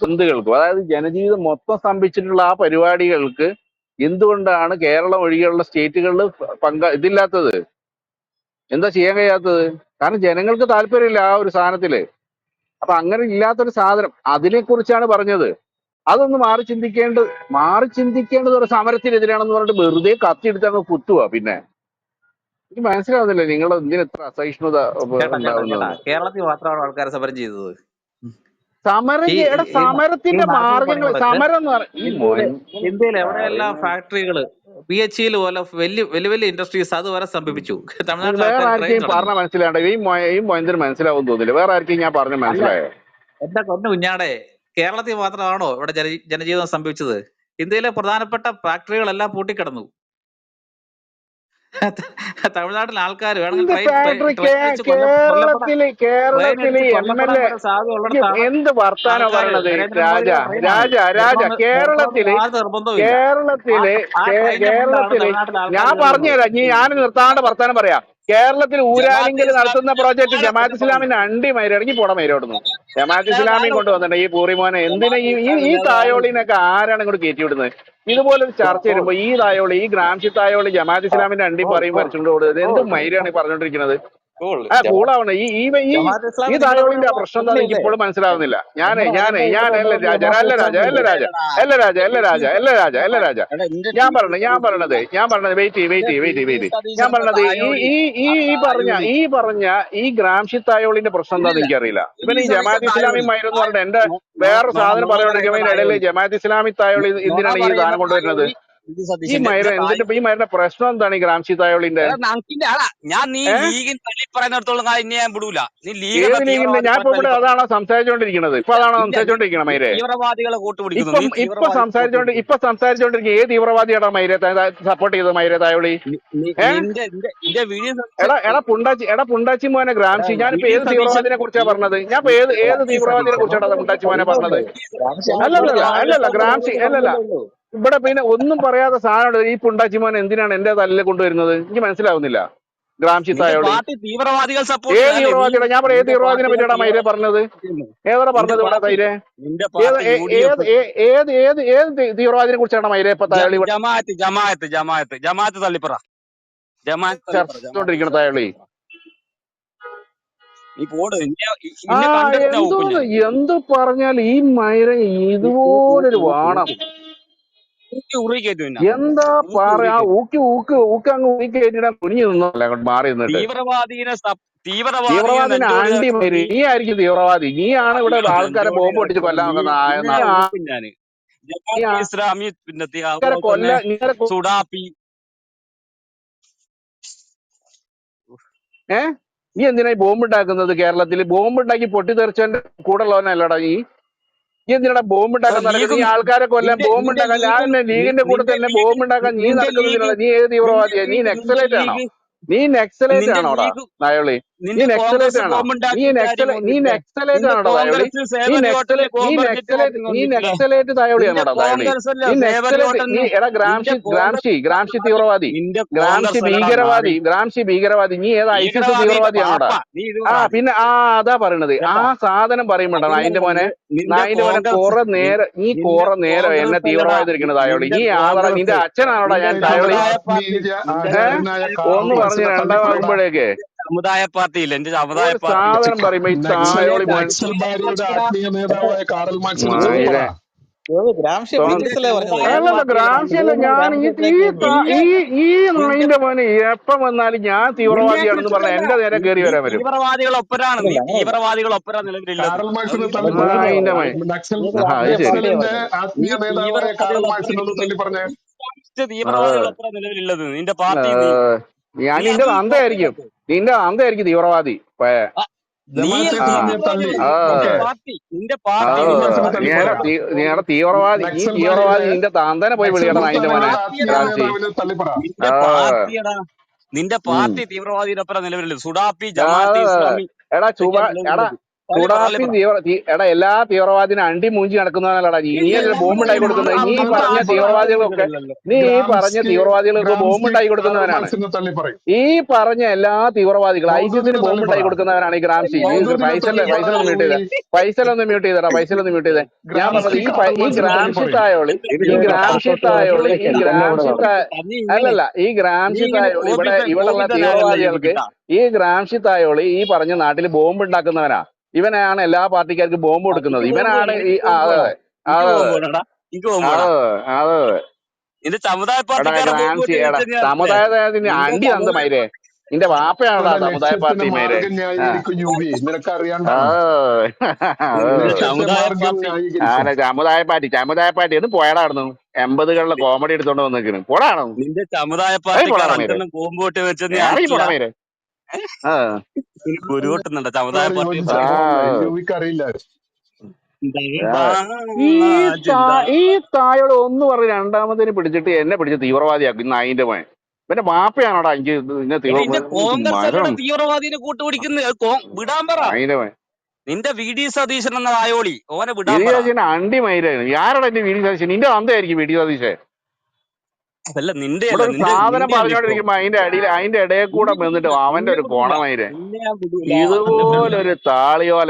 എന്ത് കേൾക്കും? അതായത് ജനജീവിതം മൊത്തം സ്തംഭിച്ചിട്ടുള്ള ആ പരിപാടികൾക്ക് എന്തുകൊണ്ടാണ് കേരളം ഒഴികെയുള്ള സ്റ്റേറ്റുകളിൽ ഇതില്ലാത്തത്? എന്താ ചെയ്യാൻ കഴിയാത്തത്? കാരണം ജനങ്ങൾക്ക് താല്പര്യമില്ല ആ ഒരു സാധനത്തില്. അപ്പൊ അങ്ങനെ ഇല്ലാത്തൊരു സാധനം, അതിനെ കുറിച്ചാണ് പറഞ്ഞത്. അതൊന്ന് മാറി ചിന്തിക്കേണ്ടത് ഒരു സമരത്തിനെതിരാണെന്ന് പറഞ്ഞിട്ട് വെറുതെ കത്തിയെടുത്ത് അങ്ങ് കുത്തുക. പിന്നെ എനിക്ക് മനസ്സിലാവുന്നില്ല നിങ്ങൾ എന്തിന് എത്ര അസഹിഷ്ണുത ഉണ്ടാവുന്നത്. കേരളത്തിൽ മാത്രമാണ് ആൾക്കാർ സമരം ചെയ്തത്. സമരത്തിന്റെ മാർഗങ്ങൾ, സമരം എന്ന് പറഞ്ഞാൽ ഇന്ത്യയിൽ എവിടെയെല്ലാം ഫാക്ടറികള് PHEൽ പോലെ വലിയ വലിയ ഇൻഡസ്ട്രീസ് അതുവരെ സ്തംഭിപ്പിച്ചു. തമിഴ്നാട്ടിലെ വേറെ ആൾക്കാർ ആർക്കെയും പറഞ്ഞ മനസ്സിലാണ്ട് ഈ മൊയന്തിന് മനസ്സിലാവും തോന്നില്ല. വേറെ ആർക്കെയും ഞാൻ പറഞ്ഞ മനസ്സിലായോ? എന്റെ കൊന്നു കുഞ്ഞാടെ, കേരളത്തിൽ മാത്രമാണോ ഇവിടെ ജനജീവിതം സംഭവിച്ചത്? ഇന്ത്യയിലെ പ്രധാനപ്പെട്ട ഫാക്ടറികളെല്ലാം പൂട്ടിക്കിടന്നു. തമിഴ്നാട്ടിലെ ആൾക്കാർ കേരളത്തില് MLA എന്ത് വർത്താനോ പറയണത്? കേരളത്തില് ഞാൻ പറഞ്ഞുതരാം. ഞാൻ നിർത്താണ്ട് വർത്താനം പറയാം. കേരളത്തിൽ ഊരാലിങ്കൽ നടത്തുന്ന പ്രോജക്ട് ജമാഅത്ത് ഇസ്ലാമിന്റെ അണ്ടിമൈര് ഇറങ്ങി പോട മൈരോടുന്നു. ജമാഅത്ത് ഇസ്ലാമിയും കൊണ്ടുവന്നിട്ടുണ്ട് ഈ പൂറിമോനെ. എന്തിനാ ഈ തായോളിനൊക്കെ ആരാണ് ഇങ്ങോട്ട് കയറ്റി വിടുന്നത്? ഇതുപോലൊരു ചർച്ച വരുമ്പോ ഈ തായോളി, ഈ ഗ്രാംഷി തായോളി ജമാഅത്ത് ഇസ്ലാമിന്റെ അണ്ടി പറയും വരച്ചുകൊണ്ട് കൊടുത്തത് എന്ത് മൈരാണ് ഈ പറഞ്ഞോണ്ടിരിക്കുന്നത്? കൂളാവണം. ഈ തായോളിന്റെ പ്രശ്നം എന്താണെന്ന് എനിക്ക് ഇപ്പോഴും മനസ്സിലാവുന്നില്ല. ഞാൻ പറഞ്ഞത് വെയിറ്റ്. ഞാൻ പറഞ്ഞത് ഈ പറഞ്ഞ ഈ ഗ്രാംഷി തായോളിന്റെ പ്രശ്നം എന്താണെന്ന് എനിക്കറിയില്ല. ഇവന് ഈ ജമാഅത്ത് ഇസ്ലാമി മൈര് എന്ന് പറഞ്ഞിട്ട് എന്റെ വേറെ സാധനം പറഞ്ഞുകൊണ്ടിരിക്കുമ്പോൾ ഇടയിൽ ജമാഅത്ത് ഇസ്ലാമി തായോളി എന്തിനാണ് ഈ സാധനം കൊണ്ടുവരുന്നത്? ഈ മൈരിന്റെ പ്രശ്നം എന്താണ്? ഈ ഗ്രാംഷി തായോളിന്റെ ഏത് ലീഗിന്റെ? ഞാൻ ഇപ്പൊ ഇവിടെ അതാണോ സംസാരിച്ചോണ്ടിരിക്കുന്നത്? ഇപ്പൊ അതാണോ സംസാരിച്ചോണ്ടിരിക്കണം മൈരെ? ഇപ്പൊ സംസാരിച്ചോണ്ടിരിക്കുക ഏത് തീവ്രവാദിയാണോ മൈരെ സപ്പോർട്ട് ചെയ്തത്? മൈരെ തായോളി പുണ്ടാച്ചി മോനെ ഗ്രാംഷി. ഞാനിപ്പോ ഏത് തീവ്രവാദിനെ കുറിച്ചാണ് പറഞ്ഞത്? ഞാൻ ഇപ്പൊ ഏത് തീവ്രവാദിനെ കുറിച്ചാണ് പുണ്ടാച്ചി മോനെ പറഞ്ഞത്? അല്ലല്ല ഗ്രാംഷി അല്ലല്ല. ഇവിടെ പിന്നെ ഒന്നും പറയാത്ത സാധനം ഈ പുണ്ടാച്ചി മോൻ എന്തിനാണ് എന്റെ തലയിൽ കൊണ്ടുവരുന്നത്? എനിക്ക് മനസ്സിലാവുന്നില്ല. ഗ്രാംഷി തായോളി ഏത് തീവ്രവാദിയുടെ? ഞാൻ പറയാം ഏത് തീവ്രവാദിനെ പറ്റിയാണ് മൈരെ പറഞ്ഞത്? ഏതാ പറഞ്ഞത് ഇവിടെ തൈരെ? ഏത് തീവ്രവാദിനെ കുറിച്ചാണ് മൈരെ ഇപ്പൊ തായോളി ചർച്ചോണ്ടിരിക്കുന്നത്? തായോളി എന്ത് പറഞ്ഞാൽ ഈ മൈര ഇതുപോലൊരു വാണം എന്താ പറയാ? ഊക്ക് അങ്ങ് ഊക്കിയിട്ടിടാൻ കുനിഞ്ഞു നിന്നല്ല അങ്ങോട്ട് മാറി നിന്നിട്ട്. തീവ്രവാദിനെ അണ്ടിമൈര്. നീ ആയിരിക്കും തീവ്രവാദി. നീയാണ് ഇവിടെ ആൾക്കാരെ ബോംബ് പൊട്ടിച്ച് കൊല്ലാൻ നോക്കുന്ന നീ എന്തിനാ ബോംബ് ഉണ്ടാക്കുന്നത്? കേരളത്തിൽ ബോംബ് ഉണ്ടാക്കി പൊട്ടിത്തെറിച്ചതിന്റെ കൂടെ ഉള്ളവനല്ലടാ നീ എന്തിനാ ബോംബ് ഉണ്ടാക്കാൻ നടക്കുന്നത്? നീ ആൾക്കാരെ കൊല്ലാൻ ബോംബ് ഉണ്ടാക്കാൻ, ഞാൻ ലീഗിന്റെ കൂടെ തന്നെ ബോംബ് ഉണ്ടാക്കാൻ നീ നടക്കുന്നതിനുള്ള നീ ഏത് തീവ്രവാദിയാ? നീ നെക്സലൈറ്റ് ആണോ? തായോളി? നീ നെക്സലൈറ്റ് ആണോ തായോളി? നീ നെക്സലൈറ്റ് തായോളിയാണോടാ തായോളി? ഗ്രാംഷി തീവ്രവാദി, ഗ്രാംഷി ഭീകരവാദി. നീ ഏതാ ISIS തീവ്രവാദിയാണോടാ? പിന്നെ അതാ പറയണത്. ആ സാധനം പറയുമ്പോണ്ടാണ് അതിന്റെ മോനെ കുറെ നേരം എന്നെ തീവ്രവാദി ഇരിക്കണ തായോളി. നീ ആളാ? നിന്റെ അച്ഛനാണോടാ ഞാൻ തായോളി? ഒന്ന് പറഞ്ഞ് രണ്ടാമതാകുമ്പോഴേക്ക് സമുദായ പാർട്ടിയില്ല. എന്റെ സമുദായ സാധനം പറയുമ്പോ ഈ തായോളി ഗ്രാംഷിയല്ല. ഞാൻ ഈ നായിന്റെ മോനെ എപ്പം വന്നാലും ഞാൻ തീവ്രവാദിയാണെന്ന് പറഞ്ഞ എന്റെ നേരെ കയറി വരാൻ വരും. തീവ്രവാദികൾ ഒപ്പരാണ് നിലവിലുള്ളത്. നിന്റെ പാർട്ടി ഞാൻ നിന്റെ അന്തയായിരിക്കും തീവ്രവാദി. തീവ്രവാദി നിന്റെ താന്തനെ പോയി വിളിയണം അതിന്റെ മോനെ. നിന്റെ പാർട്ടി തീവ്രവാദിയുടെ ഒപ്പം നിലവിലുള്ളത്. സുഡാപ്പി, ജമാഅത്തെ ഇസ്ലാമി. കുടാപ്പി എടാ എല്ലാ തീവ്രവാദിനും അണ്ടി മൂഞ്ചി നടക്കുന്നവനല്ലടാ നീ അല്ല ബോംബ് ഉണ്ടായി കൊടുക്കുന്നത്. നീ പറഞ്ഞ തീവ്രവാദികളൊക്കെ തീവ്രവാദികൾക്ക് ബോംബ് ഉണ്ടായി കൊടുക്കുന്നവനാണ്. ഈ പറഞ്ഞ എല്ലാ തീവ്രവാദികളും ഐസിസിന് ബോംബ് ഉണ്ടായി കൊടുക്കുന്നവനാണ് ഈ ഗ്രാംഷി. ഫൈസലൊന്ന് മ്യൂട്ട് ചെയ്തേ, ഫൈസലൊന്ന് മ്യൂട്ട് ചെയ്തേ. ഞാൻ പറഞ്ഞത് ഈ ഗ്രാംഷി തായോളി അല്ലല്ല ഈ ഗ്രാംഷി തായോളി ഇവിടെയുള്ള തീവ്രവാദികൾക്ക് ഈ ഗ്രാംഷി തായോളി ഈ പറഞ്ഞ നാട്ടിൽ ബോംബ് ഉണ്ടാക്കുന്നവനാ. ഇവനാണ് എല്ലാ പാർട്ടിക്കാർക്ക് ബോംബ് കൊടുക്കുന്നത്. ഇവനാണ് ഈ അതെ ഗ്രാംഷി സമുദായത്തിന് അണ്ടി തന്ന മൈരേ നിന്റെ വാപ്പയാണടാ സമുദായ പാർട്ടി മൈരേ. സമുദായ പാർട്ടി എന്ന് പോയാടായിരുന്നു 80കളിലെ കോമഡി എടുത്തോണ്ട് വന്നിരിക്കുന്നു. പോടാണോ നിന്റെ സമുദായ പാർട്ടിക്കാർ ബോംബ് പൊട്ടി വെച്ചെന്ന് ഗുരുവട്ടുന്നുണ്ട് സമുദായ പാർട്ടി. ഈ തായോട് ഒന്ന് പറഞ്ഞ് രണ്ടാമത്തേന് പിടിച്ചിട്ട് എന്നെ പിടിച്ച് തീവ്രവാദിയാക്കും. ഇന്ന് അതിന്റെ മേ പിന്നെ വാപ്പയാണോടാ എനിക്ക് തീവ്രവാദിനെ കൂട്ടുപിടിക്കുന്നത് വിടാൻ പറ. നിന്റെ വി ഡി സതീശൻ എന്ന ആയോളി ഓനെ വിടാൻ അണ്ടി മൈരായിരുന്നു. ആരാടാ എന്റെ വി ഡി സതീശൻ? നിന്റെ അന്തയായിരിക്കും വി ഡി സതീശൻ. അല്ല നിന്റെ സാധനം പറഞ്ഞോണ്ടിരിക്കുമ്പോ അതിന്റെ ഇടയിൽ കൂടെ വന്നിട്ട് അവന്റെ ഒരു കോണമൈര് ഇതുപോലൊരു താളിയോല